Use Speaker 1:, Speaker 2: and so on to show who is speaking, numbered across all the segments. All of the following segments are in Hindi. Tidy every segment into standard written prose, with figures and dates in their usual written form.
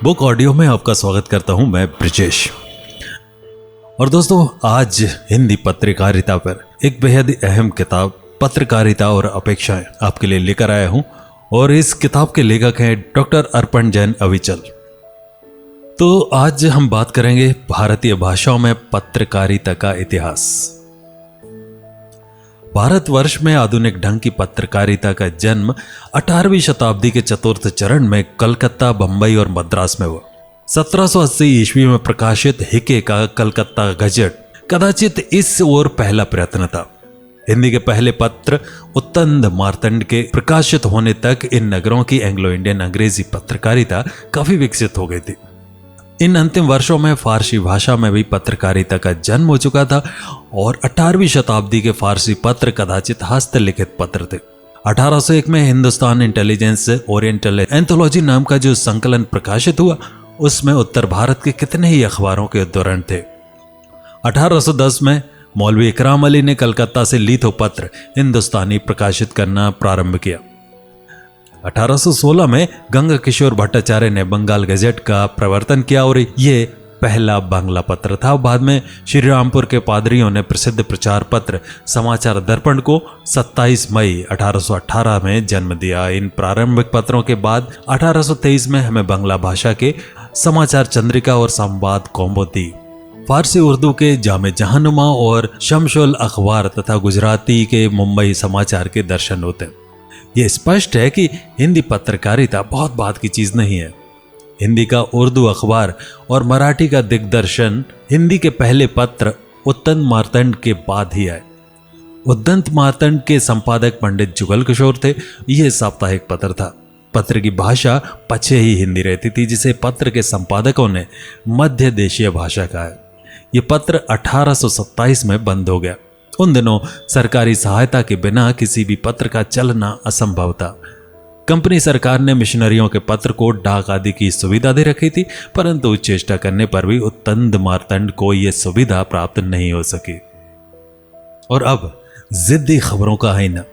Speaker 1: बुक ऑडियो में आपका स्वागत करता हूं मैं ब्रिजेश। और दोस्तों, आज हिंदी पत्रकारिता पर एक बेहद अहम किताब पत्रकारिता और अपेक्षाएं आपके लिए लेकर आया हूं। और इस किताब के लेखक हैं डॉक्टर अर्पण जैन अविचल। तो आज हम बात करेंगे भारतीय भाषाओं में पत्रकारिता का इतिहास। भारतवर्ष में आधुनिक ढंग की पत्रकारिता का जन्म 18वीं शताब्दी के चतुर्थ चरण में कलकत्ता, बंबई और मद्रास में हुआ। 1780 ईस्वी में प्रकाशित हिके का कलकत्ता गजट कदाचित इस ओर पहला प्रयत्न था। हिंदी के पहले पत्र उत्तंद मार्तंड के प्रकाशित होने तक इन नगरों की एंग्लो इंडियन अंग्रेजी पत्रकारिता काफी विकसित हो गई थी। इन अंतिम वर्षों में फारसी भाषा में भी पत्रकारिता का जन्म हो चुका था और 18वीं शताब्दी के फारसी पत्र कदाचित हस्तलिखित पत्र थे। 1801 में हिंदुस्तान इंटेलिजेंस ओरिएंटल एंथोलॉजी नाम का जो संकलन प्रकाशित हुआ, उसमें उत्तर भारत के कितने ही अखबारों के उद्धरण थे। 1810 में मौलवी इकराम अली ने कलकत्ता से लिथो पत्र हिंदुस्तानी प्रकाशित करना प्रारंभ किया। 1816 में गंगा किशोर भट्टाचार्य ने बंगाल गजट का प्रवर्तन किया और ये पहला बांग्ला पत्र था। बाद में श्री रामपुर के पादरियों ने प्रसिद्ध प्रचार पत्र समाचार दर्पण को 27 मई 1818 में जन्म दिया। इन प्रारंभिक पत्रों के बाद 1823 में हमें बांग्ला भाषा के समाचार चंद्रिका और संवाद कौमुदी, फारसी उर्दू के जामे जहानुमा और शमशुल अखबार तथा गुजराती के मुंबई समाचार के दर्शन होते हैं। ये स्पष्ट है कि हिंदी पत्रकारिता बहुत बात की चीज नहीं है। हिंदी का उर्दू अखबार और मराठी का दिग्दर्शन हिंदी के पहले पत्र उत्तंत मार्तंड के बाद ही आए। उद्दंत मार्तंड के संपादक पंडित जुगल किशोर थे। यह साप्ताहिक पत्र था। पत्र की भाषा पछे ही हिंदी रहती थी, जिसे पत्र के संपादकों ने मध्य देशीय भाषा कहा है। यह पत्र 1827 में बंद हो गया। उन दिनों सरकारी सहायता के बिना किसी भी पत्र का चलना असंभव था। कंपनी सरकार ने मिशनरियों के पत्र को डाक आदि की सुविधा दे रखी थी, परंतु चेष्टा करने पर भी उत्तंद मार्तंड को यह सुविधा प्राप्त नहीं हो सकी। और अब जिद्दी खबरों का आईना,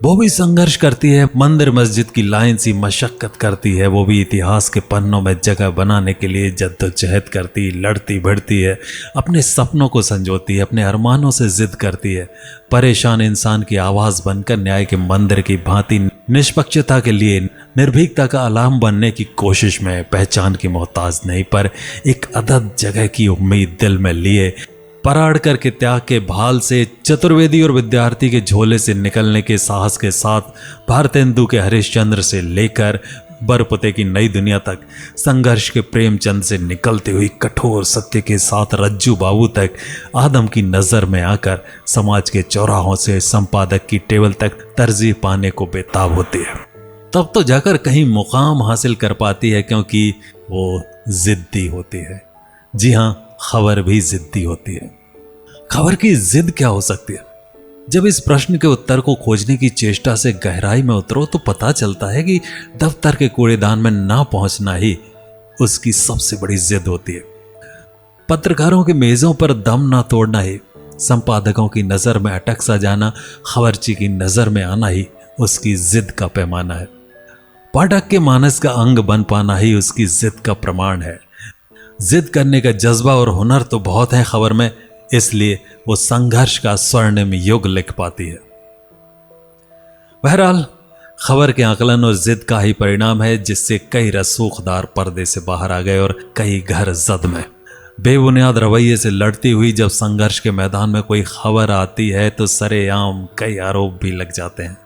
Speaker 1: वो भी संघर्ष करती है, मंदिर मस्जिद की लाइन सी मशक्कत करती है। वो भी इतिहास के पन्नों में जगह बनाने के लिए जद्दोजहद करती, लड़ती भिड़ती है, अपने सपनों को संजोती है, अपने अरमानों से जिद करती है। परेशान इंसान की आवाज बनकर न्याय के मंदिर की भांति निष्पक्षता के लिए निर्भीकता का अलार्म बनने की कोशिश में, पहचान की मोहताज नहीं पर एक अदद जगह की उम्मीद दिल में लिए, पराड़ करके त्याग के भाल से, चतुर्वेदी और विद्यार्थी के झोले से निकलने के साहस के साथ, भारतेंदु के हरिश्चंद्र से लेकर बरपुते की नई दुनिया तक, संघर्ष के प्रेमचंद से निकलती हुई कठोर सत्य के साथ रज्जू बाबू तक, आदम की नजर में आकर समाज के चौराहों से संपादक की टेबल तक तरजीह पाने को बेताब होती है। तब तो जाकर कहीं मुकाम हासिल कर पाती है, क्योंकि वो जिद्दी होती है। जी हाँ, खबर भी जिद्दी होती है। खबर की जिद क्या हो सकती है? जब इस प्रश्न के उत्तर को खोजने की चेष्टा से गहराई में उतरो तो पता चलता है कि दफ्तर के कूड़ेदान में ना पहुंचना ही उसकी सबसे बड़ी जिद होती है। पत्रकारों के मेजों पर दम ना तोड़ना ही, संपादकों की नजर में अटक सा जाना, खबरची की नजर में आना ही उसकी जिद का पैमाना है। पाठक के मानस का अंग बन पाना ही उसकी जिद का प्रमाण है। जिद करने का जज्बा और हुनर तो बहुत है खबर में, इसलिए वो संघर्ष का स्वर्णिम युग लिख पाती है। बहरहाल, खबर के आकलन और जिद का ही परिणाम है जिससे कई रसूखदार पर्दे से बाहर आ गए और कई घर जद में। बेबुनियाद रवैये से लड़ती हुई जब संघर्ष के मैदान में कोई खबर आती है तो सरेआम कई आरोप भी लग जाते हैं।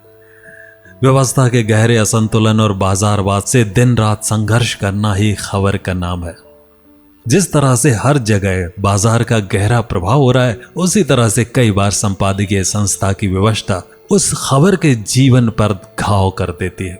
Speaker 1: व्यवस्था के गहरे असंतुलन और बाजारवाद से दिन रात संघर्ष करना ही खबर का नाम है। जिस तरह से हर जगह बाजार का गहरा प्रभाव हो रहा है, उसी तरह से कई बार संपादकीय संस्था की व्यवस्था उस खबर के जीवन पर घाव कर देती है।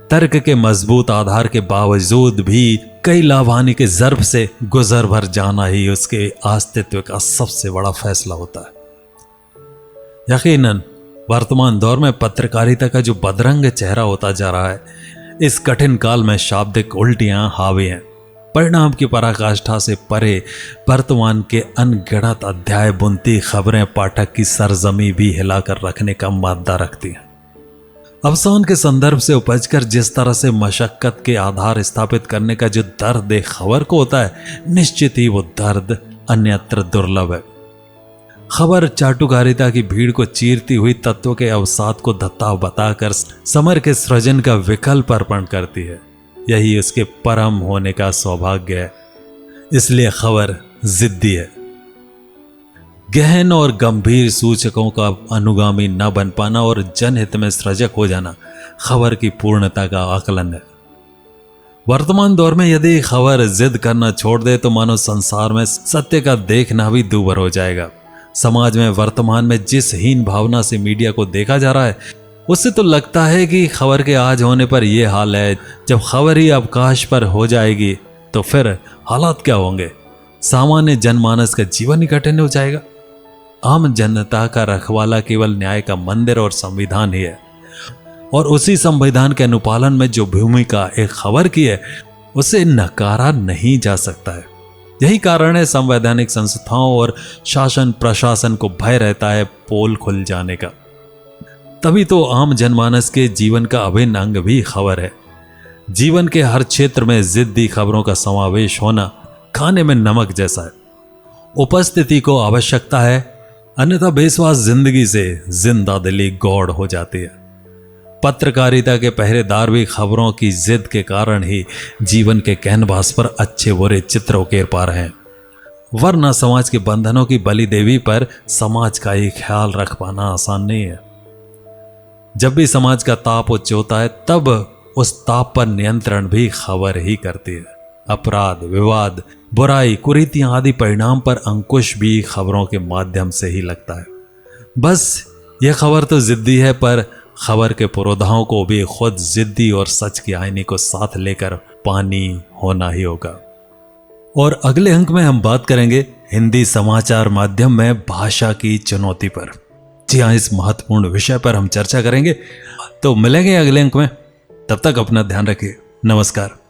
Speaker 1: तर्क के मजबूत आधार के बावजूद भी कई लाभानी के ज़र्ब से गुजर भर जाना ही उसके अस्तित्व का सबसे बड़ा फैसला होता है। यकीनन वर्तमान दौर में पत्रकारिता का जो बदरंग चेहरा होता जा रहा है, इस कठिन काल में शाब्दिक उल्टियां हावी हैं। परिणाम की पराकाष्ठा से परे वर्तमान के अनगिनत अध्याय बुनती खबरें पाठक की सरजमी भी हिलाकर रखने का मादा रखती हैं। अफसान के संदर्भ से उपजकर जिस तरह से मशक्कत के आधार स्थापित करने का जो दर्द एक खबर को होता है, निश्चित ही वो दर्द अन्यत्र दुर्लभ है। खबर चाटुकारिता की भीड़ को चीरती हुई तत्व के अवसाद को धत्ता बताकर समर के सृजन का विकल्प अर्पण करती है। यही उसके परम होने का सौभाग्य है। इसलिए खबर जिद्दी है। गहन और गंभीर सूचकों का अनुगामी न बन पाना और जनहित में सृजक हो जाना खबर की पूर्णता का आकलन है। वर्तमान दौर में यदि खबर जिद करना छोड़ दे तो मानो संसार में सत्य का देखना भी दूभर हो जाएगा। समाज में वर्तमान में जिस हीन भावना से मीडिया को देखा जा रहा है, उससे तो लगता है कि खबर के आज होने पर यह हाल है। जब खबर ही अवकाश पर हो जाएगी तो फिर हालात क्या होंगे? सामान्य जनमानस का जीवन ही कठिन हो जाएगा। आम जनता का रखवाला केवल न्याय का मंदिर और संविधान ही है, और उसी संविधान के अनुपालन में जो भूमिका एक खबर की है उसे नकारा नहीं जा सकता है। यही कारण है संवैधानिक संस्थाओं और शासन प्रशासन को भय रहता है पोल खुल जाने का। तभी तो आम जनमानस के जीवन का अभिन्न अंग भी खबर है। जीवन के हर क्षेत्र में जिद्दी खबरों का समावेश होना खाने में नमक जैसा है। उपस्थिति को आवश्यकता है, अन्यथा बेस्वास जिंदगी से जिंदा दिली गौड़ हो जाती है। पत्रकारिता के पहरेदार भी खबरों की जिद के कारण ही जीवन के कैनवास पर अच्छे बुरे चित्र उकेर पा रहे हैं। वरना समाज के बंधनों की बलि देवी पर समाज का ही ख्याल रख पाना आसान नहीं है। जब भी समाज का ताप उच्च होता है तब उस ताप पर नियंत्रण भी खबर ही करती है। अपराध, विवाद, बुराई, कुरीतियां आदि परिणाम पर अंकुश भी खबरों के माध्यम से ही लगता है। बस यह खबर तो जिद्दी है, पर खबर के पुरोधाओं को भी खुद जिद्दी और सच की आईनी को साथ लेकर पानी होना ही होगा। और अगले अंक में हम बात करेंगे हिंदी समाचार माध्यम में भाषा की चुनौती पर। जी हाँ, इस महत्वपूर्ण विषय पर हम चर्चा करेंगे। तो मिलेंगे अगले अंक में। तब तक अपना ध्यान रखिए। नमस्कार।